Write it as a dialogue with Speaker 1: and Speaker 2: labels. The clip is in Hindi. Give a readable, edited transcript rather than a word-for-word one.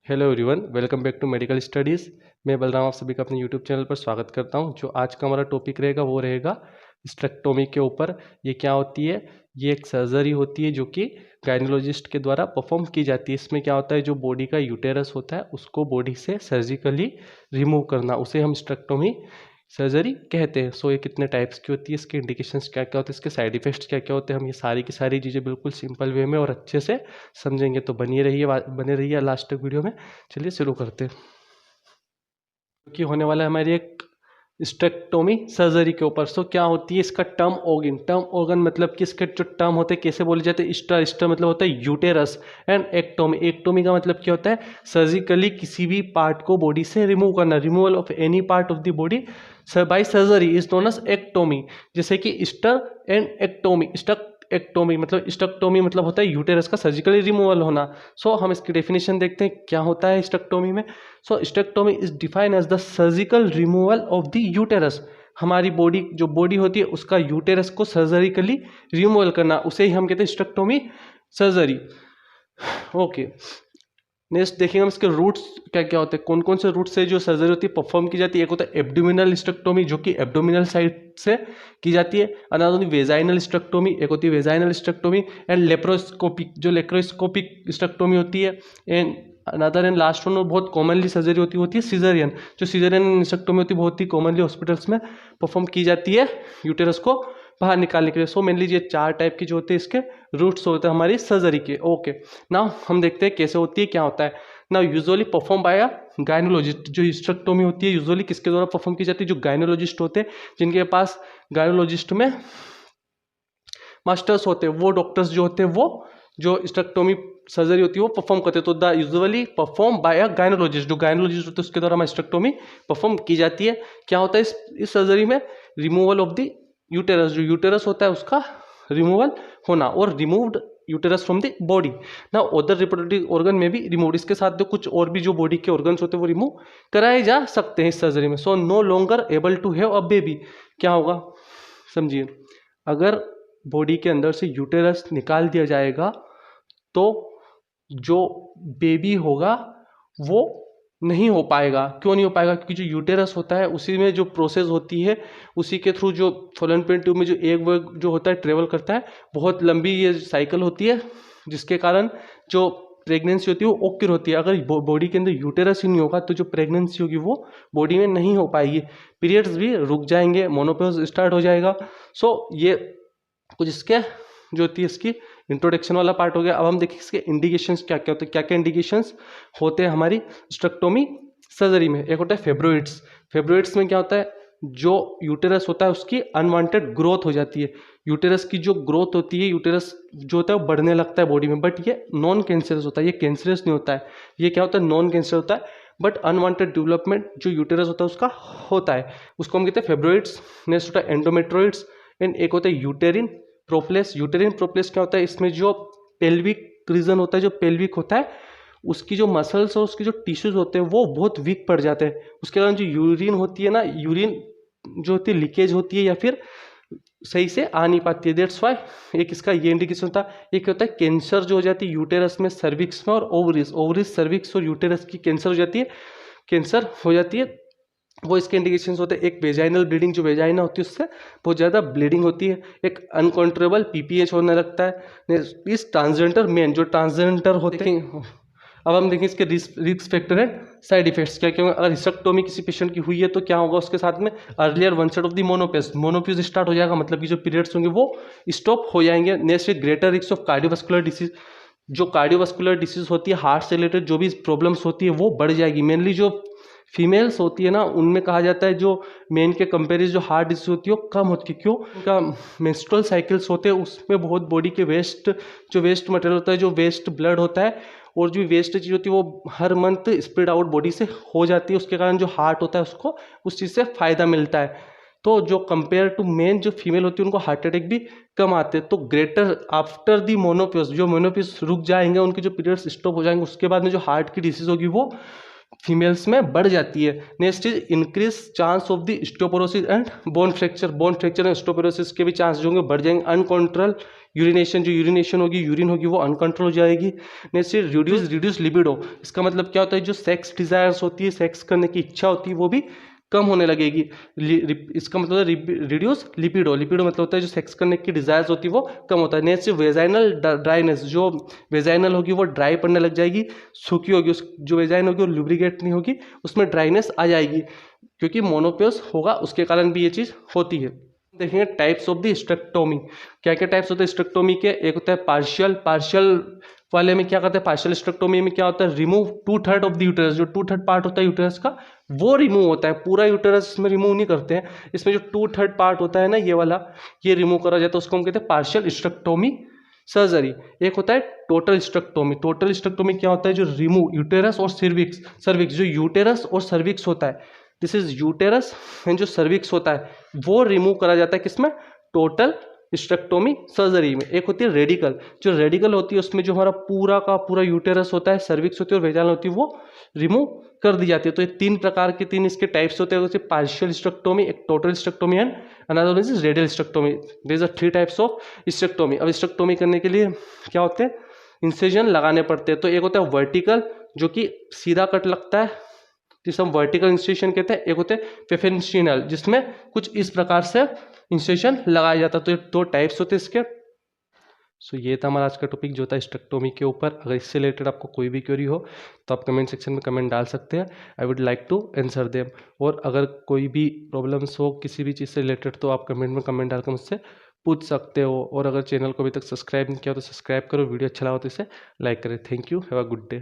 Speaker 1: Hello everyone, welcome back to medical studies. मैं बलराम आप सभी का अपने यूट्यूब चैनल पर स्वागत करता हूं। जो आज का हमारा टॉपिक रहेगा वो रहेगा हिस्टेरेक्टोमी के ऊपर। ये क्या होती है? ये एक सर्जरी होती है जो कि गायनोलॉजिस्ट के द्वारा परफॉर्म की जाती है। इसमें क्या होता है, जो बॉडी का यूटेरस होता है उसको बॉडी से सर्जिकली रिमूव करना, उसे हम हिस्टेरेक्टोमी सर्जरी कहते हैं। सो ये कितने टाइप्स की होती है, इसके इंडिकेशंस क्या क्या होते हैं, इसके साइड इफेक्ट्स क्या क्या होते हैं, हम ये सारी की सारी चीज़ें बिल्कुल सिंपल वे में और अच्छे से समझेंगे। तो बने रहिए लास्ट तक वीडियो में। चलिए शुरू करते हैं। कि होने वाला है हमारी एक हिस्टेरेक्टोमी सर्जरी के ऊपर। सो क्या होती है इसका टर्म ऑर्गन मतलब कि इसके जो टर्म होते हैं कैसे बोले जाते हैं। स्टर मतलब होता है यूटेरस। एंड एक्टोमी का मतलब क्या होता है, सर्जिकली किसी भी पार्ट को बॉडी से रिमूव करना, removal of any part of the body by surgery is known as ectomy. जैसे कि स्टर एंड एक्टोमी। एक्टोमी मतलब स्टेरेक्टोमी मतलब होता है यूटेरस का सर्जिकली रिमूवल होना। सो हम इसकी डेफिनेशन देखते हैं क्या होता है स्टेरेक्टोमी में। So hysterectomy is defined as the surgical removal of the uterus. हमारी बॉडी जो बॉडी होती है उसका यूटेरस को सर्जरिकली रिमूवल करना, उसे ही हम कहते हैं स्टेरेक्टोमी सर्जरी। ओके, नेक्स्ट देखेंगे हम इसके रूट्स क्या क्या होते हैं, कौन कौन से रूट से जो सर्जरी होती है परफॉर्म की जाती है। एक होता है एब्डोमिनल हिस्टेरेक्टोमी जो कि एब्डोमिनल साइड से की जाती है। अनदर वेजाइनल हिस्टेरेक्टोमी, एक होती है वेजाइनल हिस्टेरेक्टोमी। एंड लेप्रोस्कोपिक जो लेप्रोस्कोपिक हिस्टेरेक्टोमी होती है। And another and last one बहुत कॉमनली सर्जरी होती है सिजरियन। जो सिजरियन हिस्टेरेक्टोमी होती है बहुत ही कॉमनली हॉस्पिटल्स में परफॉर्म की जाती है यूटेरस को बाहर निकालने के लिए। सो मेनली ये 4 टाइप की जो होते हैं इसके रूट्स होते हैं हमारी सर्जरी के। ओके, नाउ हम देखते हैं कैसे होती है, क्या होता है। Now usually perform by a gynaecologist. जो हिस्टेरेक्टोमी होती है यूजुअली किसके द्वारा परफॉर्म की जाती है, जो गायनोलॉजिस्ट होते हैं, जिनके पास गायनोलॉजिस्ट में मास्टर्स होते हैं, वो डॉक्टर्स जो होते हैं वो जो हिस्टेरेक्टोमी सर्जरी होती है वो परफॉर्म करते हैं। तो the usually perform by a gynaecologist. जो गायनोलॉजिस्ट होते हैं उसके द्वारा हिस्टेरेक्टोमी परफॉर्म की जाती है। क्या होता है इस सर्जरी में, रिमूवल ऑफ द यूटेरस। जो यूटेरस होता है उसका रिमूवल होना, और removed uterus from the body. ना अदर रिप्रोडक्टिव ऑर्गन में भी रिमूव, इसके साथ जो कुछ और भी जो बॉडी के ऑर्गन्स होते हैं वो रिमूव कराए जा सकते हैं इस सर्जरी में। So no longer able to have a baby. क्या होगा समझिए, अगर बॉडी के अंदर से यूटेरस निकाल दिया जाएगा तो जो बेबी होगा वो नहीं हो पाएगा। क्यों नहीं हो पाएगा? क्योंकि जो यूटेरस होता है उसी में जो प्रोसेस होती है, उसी के थ्रू जो फॉलोपियन ट्यूब में जो एग वेग जो होता है ट्रेवल करता है, बहुत लंबी ये साइकिल होती है, जिसके कारण जो प्रेगनेंसी होती है वो ओक्यूर होती है। अगर बॉडी के अंदर यूटेरस ही नहीं होगा तो जो प्रेगनेंसी होगी वो बॉडी में नहीं हो पाएगी, पीरियड्स भी रुक जाएंगे, मोनोपॉज स्टार्ट हो जाएगा। सो ये कुछ इसके जो होती है इसकी इंट्रोडक्शन वाला पार्ट हो गया। अब हम देखें इसके इंडिकेशंस क्या क्या होते हैं, क्या क्या इंडिकेशंस होते हैं हमारी हिस्टेरेक्टोमी सर्जरी में। एक होता है फेब्रोइड्स। फेब्रोइड्स में क्या होता है, जो यूटेरस होता है उसकी अनवांटेड ग्रोथ हो जाती है। यूटेरस की जो ग्रोथ होती है, यूटेरस जो होता है वो बढ़ने लगता है बॉडी में, बट ये नॉन कैंसरस होता है, ये कैंसरस नहीं होता है। ये क्या होता है, नॉन कैंसर होता है, बट अनवांटेड डेवलपमेंट जो यूटेरस होता है उसका होता है, उसको हम कहते हैं फेब्रोइड्स। नेक्स्ट होता है एंडोमेट्रोइड्स। एंड एक होता है यूटेरिन प्रोप्लेस। यूटेरिन प्रोप्लेस क्या होता है, इसमें जो पेल्विक रीजन होता है, जो पेल्विक होता है उसकी जो मसल्स और उसके जो टिश्यूज होते हैं वो बहुत वीक पड़ जाते हैं। उसके कारण जो यूरिन होती है ना, यूरिन जो होती है लीकेज होती है या फिर सही से आ नहीं पाती है। दैट्स वाई एक इसका ये इंडिकेशन होता है। एक होता है कैंसर जो हो जाती है यूटेरस में, सर्विक्स में और ओवरीज सर्विक्स और यूटेरस की कैंसर हो जाती है, कैंसर हो जाती है, वो इसके इंडिकेशंस होते हैं। एक वेजाइनल ब्लीडिंग, जो वेजाइना होती है उससे बहुत ज़्यादा ब्लीडिंग होती है। एक अनकंट्रोलेबल पीपीएच होने लगता है। इस ट्रांसजेंडर मेन जो ट्रांसजेंडर होते हैं। अब हम देखें इसके risk factor and side effects क्या क्या होंगे। अगर हिस्टेरेक्टोमी किसी पेशेंट की हुई है तो क्या होगा, उसके साथ में earlier onset of the menopause start हो जाएगा, मतलब कि जो पीरियड्स होंगे वो स्टॉप हो जाएंगे। Next greater risk of cardiovascular disease. जो कार्डियोवास्कुलर डिसीज होती है, हार्ट से रिलेटेड जो भी प्रॉब्लम्स होती है वो बढ़ जाएगी। मेनली जो फीमेल्स होती है ना, उनमें कहा जाता है जो मेन के कंपेरिजन जो हार्ट डिसीज होती है वो कम होती है। क्यों? उनका मेंस्ट्रुअल साइकिल्स होते हैं उसमें बहुत बॉडी के वेस्ट मटेरियल होता है, जो वेस्ट ब्लड होता है और जो वेस्ट चीज़ होती है वो हर मंथ स्प्रेड आउट बॉडी से हो जाती है। उसके कारण जो हार्ट होता है उसको उस चीज़ से फ़ायदा मिलता है। तो जो कंपेयर टू मेन जो फीमेल होती है उनको हार्ट अटैक भी कम आते हैं। तो ग्रेटर आफ्टर दी मोनोपॉज, जो मोनोपॉज रुक जाएंगे, उनके जो पीरियड्स स्टॉप हो जाएंगे, उसके बाद में जो हार्ट की डिसीज होगी वो फीमेल्स में बढ़ जाती है। Next is increase chance of the osteoporosis and bone fracture. Bone fracture and osteoporosis के भी चांस जो होंगे बढ़ जाएंगे। अनकंट्रोल यूरिनेशन, जो यूरिनेशन होगी, यूरिन होगी, वो अनकंट्रोल हो जाएगी। नेक्स्ट रिड्यूस लिबिडो, इसका मतलब क्या होता है, जो सेक्स डिजायर्स होती है, सेक्स करने की इच्छा होती है, वो भी कम होने लगेगी। इसका मतलब है रिड्यूस लिपिडो, लिपिडो मतलब होता है जो सेक्स करने की डिजायर्स होती है वो कम होता है। नेक्स्ट वेजाइनल ड्राइनेस, जो वेजाइनल होगी वो ड्राई पड़ने लग जाएगी, सूखी होगी, उस जो वेजाइन होगी वो लुब्रिकेट नहीं होगी, उसमें ड्राइनेस आ जाएगी, क्योंकि मोनोपियोस होगा उसके कारण भी ये चीज़ होती है। देखेंगे टाइप्स ऑफ द स्टेक्टोमी, क्या क्या टाइप्स होते हैं स्टेक्टोमी के। एक होता है पार्शियल वाले में क्या करते हैं, पार्शियल स्टेक्टोमी में क्या होता है, रिमूव 2/3 ऑफ द यूटेरस, जो 2/3 पार्ट होता है यूटेरस का वो रिमूव होता है, पूरा यूटेरस इसमें रिमूव नहीं करते हैं, इसमें जो 2/3 पार्ट होता है ना ये वाला, ये रिमूव करा जाता है, उसको हम कहते हैं पार्शियल स्टेक्टोमी सर्जरी। एक होता है टोटल स्टेक्टोमी, टोटल स्टेक्टोमी क्या होता है, जो रिमूव यूटेरस और सर्विक्स, जो यूटेरस और सर्विक्स होता है, दिस इज यूटेरस एंड जो सर्विक्स होता है वो रिमूव करा जाता है किसमें, टोटल स्टेक्टोमी सर्जरी में। एक होती है रेडिकल, जो रेडिकल होती है उसमें जो हमारा पूरा का पूरा यूटेरस होता है, सर्विक्स होती है और वेजाइनल होती है, वो रिमूव कर दी जाती है। तो ये तीन प्रकार के, तीन इसके टाइप्स होते हैं, पार्शियल स्टेक्टोमी, एक total hysterectomy and another is radial hysterectomy. There are 3 types of hysterectomy. अब स्टेक्टोमी करने के लिए क्या होते हैं, इंसिजन लगाने पड़ते हैं। तो एक होता है वर्टिकल, जो कि सीधा कट लगता है, जिसे हम वर्टिकल इंसिशन कहते हैं। एक होते हैं पेफेंशिनल, जिसमें कुछ इस प्रकार से इंसिशन लगाया जाता है। तो ये 2 टाइप्स होते हैं इसके। सो ये था हमारा आज का टॉपिक जो था स्टेक्टोमी के ऊपर। अगर इससे रिलेटेड आपको कोई भी क्वेरी हो तो आप कमेंट सेक्शन में कमेंट डाल सकते हैं, I would like to answer them. और अगर कोई भी प्रॉब्लम्स हो किसी भी चीज़ से रिलेटेड तो आप कमेंट में कमेंट डालकर मुझसे पूछ सकते हो। और अगर चैनल को अभी तक सब्सक्राइब नहीं किया तो सब्सक्राइब करो, वीडियो अच्छा लगा तो इसे लाइक करें। Thank you, have a good day.